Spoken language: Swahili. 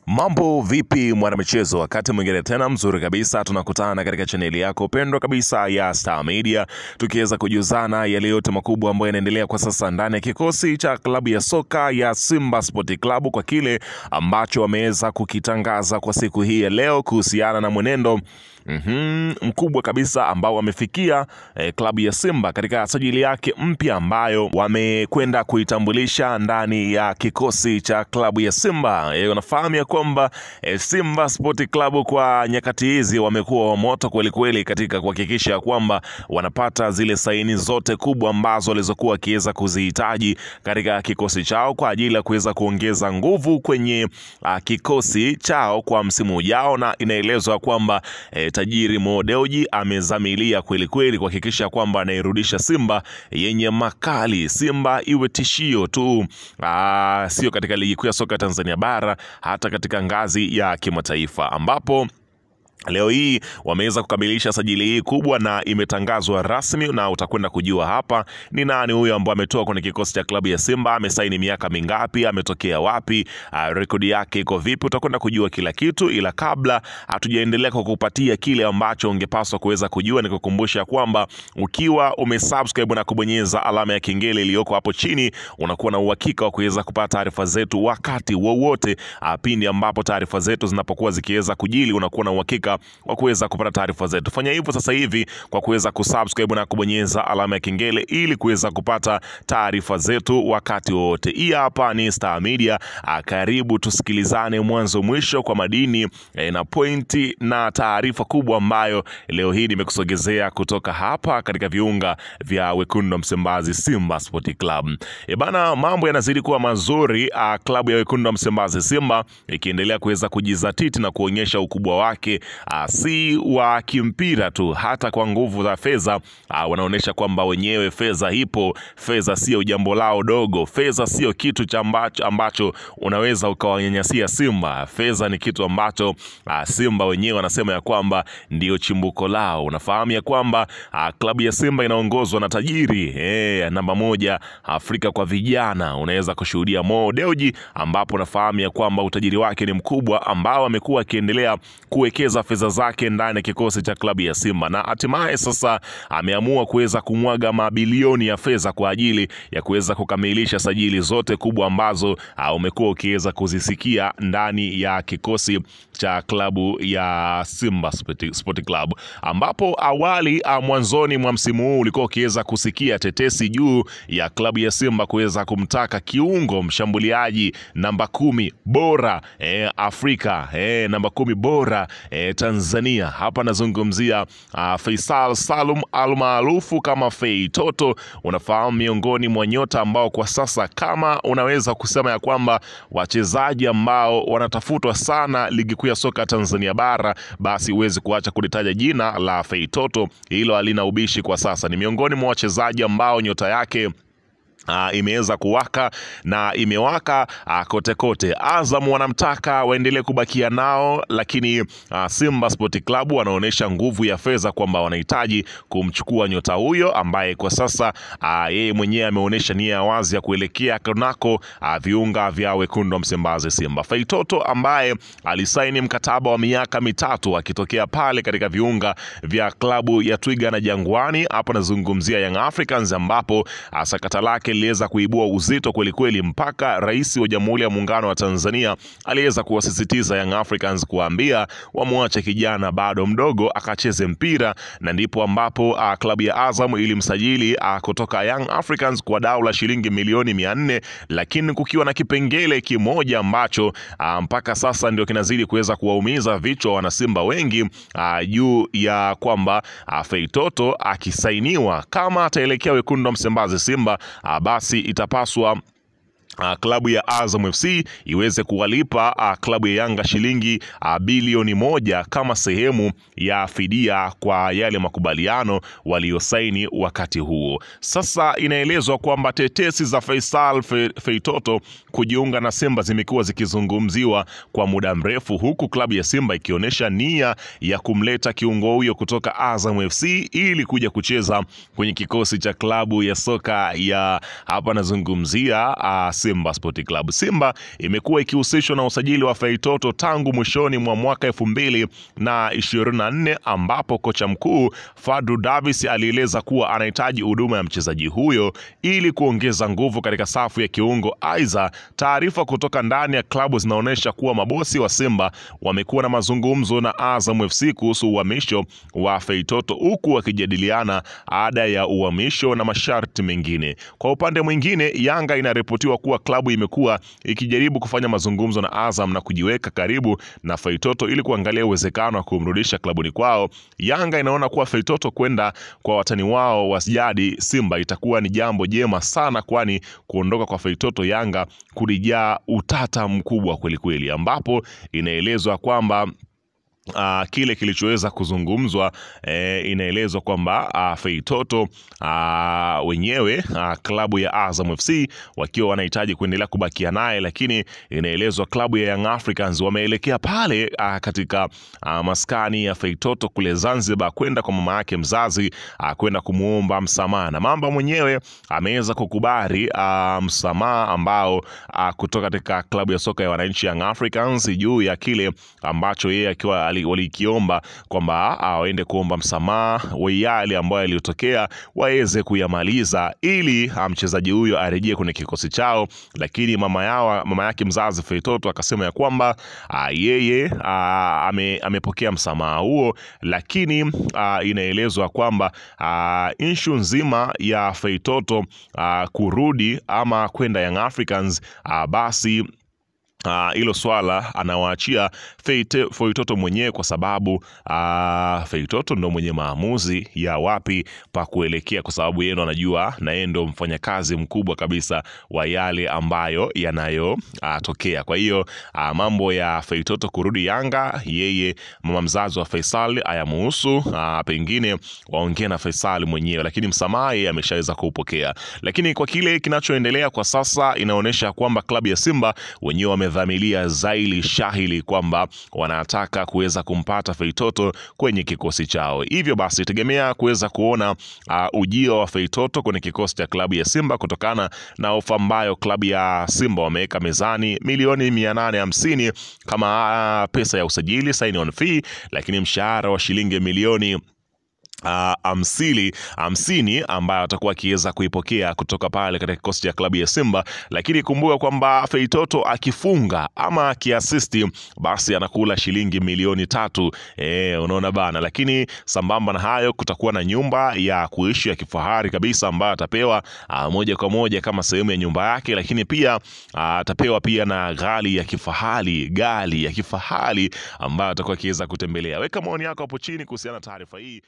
Mambo vipi mwanamichezo, wakati mwingine tena mzuri kabisa tunakutana katika chaneli yako pendwa kabisa ya Star Media, tukiweza kujuzana yale yote makubwa ambayo yanaendelea kwa sasa ndani ya kikosi cha klabu ya soka ya Simba Sport Club, kwa kile ambacho wameweza kukitangaza kwa siku hii ya leo kuhusiana na mwenendo mkubwa kabisa ambao wamefikia klabu ya Simba katika sajili yake mpya ambayo wamekwenda kuitambulisha ndani ya kikosi cha klabu ya Simba. Unafahamu ya kwamba Simba Sport Club kwa nyakati hizi wamekuwa wa moto kweli kweli katika kuhakikisha kwamba wanapata zile saini zote kubwa ambazo walizokuwa wakiweza kuzihitaji katika kikosi chao kwa ajili ya kuweza kuongeza nguvu kwenye kikosi chao kwa msimu ujao, na inaelezwa kwamba tajiri Mo Dewji amezamilia kweli kweli kuhakikisha kwamba anairudisha Simba yenye makali, Simba iwe tishio tu sio katika ligi kuu ya soka Tanzania bara, hata katika ngazi ya kimataifa, ambapo leo hii wameweza kukamilisha sajili hii kubwa na imetangazwa rasmi, na utakwenda kujua hapa ni nani huyo ambaye ametoka kwenye kikosi cha klabu ya Simba, amesaini miaka mingapi, ametokea wapi, rekodi yake iko vipi. Utakwenda kujua kila kitu, ila kabla hatujaendelea kukupatia kile ambacho ungepaswa kuweza kujua, ni kukumbusha kwamba ukiwa umesubscribe na kubonyeza alama ya kengele iliyoko hapo chini, unakuwa na uhakika wa kuweza kupata taarifa zetu wakati wowote pindi ambapo taarifa zetu zinapokuwa zikiweza kujili, unakuwa na uhakika wa kuweza kupata taarifa zetu. Fanya hivyo sasa hivi kwa kuweza kusubscribe na kubonyeza alama ya kengele ili kuweza kupata taarifa zetu wakati wote. Hii hapa ni Star Media. Karibu tusikilizane mwanzo mwisho kwa madini na pointi na taarifa kubwa ambayo leo hii nimekusogezea kutoka hapa katika viunga vya wekundu wa Msimbazi, Simba Sport Club. Bana, mambo yanazidi kuwa mazuri. Klabu ya wekundu wa Msimbazi Simba ikiendelea kuweza kujizatiti na kuonyesha ukubwa wake, si wa kimpira tu, hata kwa nguvu za fedha. Wanaonyesha kwamba wenyewe fedha ipo, fedha sio jambo lao dogo, fedha sio kitu cha ambacho unaweza ukawanyanyasia Simba. Fedha ni kitu ambacho Simba wenyewe wanasema ya kwamba ndio chimbuko lao. Unafahamu ya kwamba klabu ya Simba inaongozwa na tajiri namba moja Afrika kwa vijana, unaweza kushuhudia Mo Dewji, ambapo unafahamu ya kwamba utajiri wake ni mkubwa, ambao amekuwa akiendelea kuwekeza fedha zake ndani ya kikosi cha klabu ya Simba, na hatimaye sasa ameamua kuweza kumwaga mabilioni ya fedha kwa ajili ya kuweza kukamilisha sajili zote kubwa ambazo umekuwa ukiweza kuzisikia ndani ya kikosi cha klabu ya Simba Sport Club, ambapo awali mwanzoni mwa msimu huu ulikuwa ukiweza kusikia tetesi juu ya klabu ya Simba kuweza kumtaka kiungo mshambuliaji namba 10 bora Afrika, namba 10 bora Tanzania. Hapa nazungumzia Faisal Salum almaarufu kama Fei Toto. Unafahamu miongoni mwa nyota ambao kwa sasa, kama unaweza kusema ya kwamba wachezaji ambao wanatafutwa sana ligi kuu ya soka Tanzania bara, basi huwezi kuacha kulitaja jina la Fei Toto. Hilo halina ubishi kwa sasa, ni miongoni mwa wachezaji ambao nyota yake imeweza kuwaka na imewaka kote kote. Azam wanamtaka waendelee kubakia nao, lakini Simba Sport Club wanaonesha nguvu ya fedha kwamba wanahitaji kumchukua nyota huyo ambaye kwa sasa yeye mwenyewe ameonyesha nia wazi ya kuelekea kunako viunga vya wekundu wa Msimbazi Simba. Fei Toto ambaye alisaini mkataba wa miaka 3 akitokea pale katika viunga vya klabu ya Twiga na Jangwani. Hapo nazungumzia Young Africans, ambapo sakata lake liweza kuibua uzito kweli kweli, mpaka Rais wa Jamhuri ya Muungano wa Tanzania aliweza kuwasisitiza Young Africans kuambia wamwache kijana bado mdogo akacheze mpira, na ndipo ambapo klabu ya Azam ilimsajili kutoka Young Africans kwa dau la shilingi milioni 400, lakini kukiwa na kipengele kimoja ambacho mpaka sasa ndio kinazidi kuweza kuwaumiza vichwa wanasimba wengi, juu ya kwamba Fei Toto akisainiwa kama ataelekea wekundu wa Msimbazi Simba, basi itapaswa klabu ya Azam FC iweze kuwalipa klabu ya Yanga shilingi bilioni 1 kama sehemu ya fidia kwa yale makubaliano waliosaini wakati huo. Sasa inaelezwa kwamba tetesi za Faisal Fei Toto kujiunga na Simba zimekuwa zikizungumziwa kwa muda mrefu, huku klabu ya Simba ikionyesha nia ya kumleta kiungo huyo kutoka Azam FC ili kuja kucheza kwenye kikosi cha klabu ya soka ya hapa nazungumzia Simba Sport Club. Simba imekuwa ikihusishwa na usajili wa Feitoto tangu mwishoni mwa mwaka 2024 ambapo kocha mkuu Fadlu Davis alieleza kuwa anahitaji huduma ya mchezaji huyo ili kuongeza nguvu katika safu ya kiungo. Aidha, taarifa kutoka ndani ya klabu zinaonyesha kuwa mabosi wa Simba wamekuwa na mazungumzo na Azam FC kuhusu uhamisho wa Feitoto, huku wakijadiliana ada ya uhamisho na masharti mengine. Kwa upande mwingine, Yanga inaripotiwa kuwa klabu imekuwa ikijaribu kufanya mazungumzo na Azam na kujiweka karibu na Feitoto ili kuangalia uwezekano wa kumrudisha klabuni kwao. Yanga inaona kuwa Feitoto kwenda kwa watani wao wa jadi Simba itakuwa ni jambo jema sana, kwani kuondoka kwa Feitoto Yanga kulijaa utata mkubwa kweli kweli, ambapo inaelezwa kwamba kile kilichoweza kuzungumzwa, inaelezwa kwamba Feitoto wenyewe klabu ya Azam FC wakiwa wanahitaji kuendelea kubakia naye, lakini inaelezwa klabu ya Young Africans wameelekea pale katika maskani ya Feitoto kule Zanzibar kwenda kwa mama yake mzazi kwenda kumuomba msamaha, na Mamba mwenyewe ameweza kukubali msamaha ambao kutoka katika klabu ya soka ya wananchi Young Africans juu ya kile ambacho yeye akiwa walikiomba kwamba waende kuomba msamaha wa yale ambayo yalitokea waweze kuyamaliza ili mchezaji huyo arejee kwenye kikosi chao. Lakini mama yake mzazi Feitoto akasema ya kwamba yeye amepokea msamaha huo, lakini inaelezwa kwamba issue nzima ya Feitoto kurudi ama kwenda Young Africans basi hilo swala anawaachia Feitoto mwenyewe, kwa sababu Feitoto ndo mwenye maamuzi ya wapi pa kuelekea, kwa sababu yeye ndo anajua na yeye ndo mfanyakazi mkubwa kabisa wa yale ambayo yanayotokea. Kwa hiyo mambo ya Feitoto kurudi Yanga, yeye mama mzazi wa Faisal ayamuhusu, pengine waongee na Faisal mwenyewe, lakini msamaha yeye ameshaweza kuupokea. Lakini kwa kile kinachoendelea kwa sasa, inaonyesha kwamba klabu ya Simba wenyewe wamedhamiria zaili shahili kwamba wanataka kuweza kumpata Feitoto kwenye kikosi chao. Hivyo basi tegemea kuweza kuona ujio wa Feitoto kwenye kikosi cha klabu ya Simba kutokana na ofa ambayo klabu ya Simba wameweka mezani, milioni 850 kama pesa ya usajili, sign on fee, lakini mshahara wa shilingi milioni 50 ambayo atakuwa akiweza kuipokea kutoka pale katika kikosi cha klabu ya Simba. Lakini kumbuka kwamba Feitoto akifunga ama akiasisti basi anakula shilingi milioni 3. Unaona bana. Lakini sambamba na hayo kutakuwa na nyumba ya kuishi ya kifahari kabisa ambayo atapewa moja kwa moja kama sehemu ya nyumba yake, lakini pia atapewa pia na gari ya kifahari ambayo atakuwa akiweza kutembelea. Weka maoni yako hapo chini kuhusiana na taarifa hii.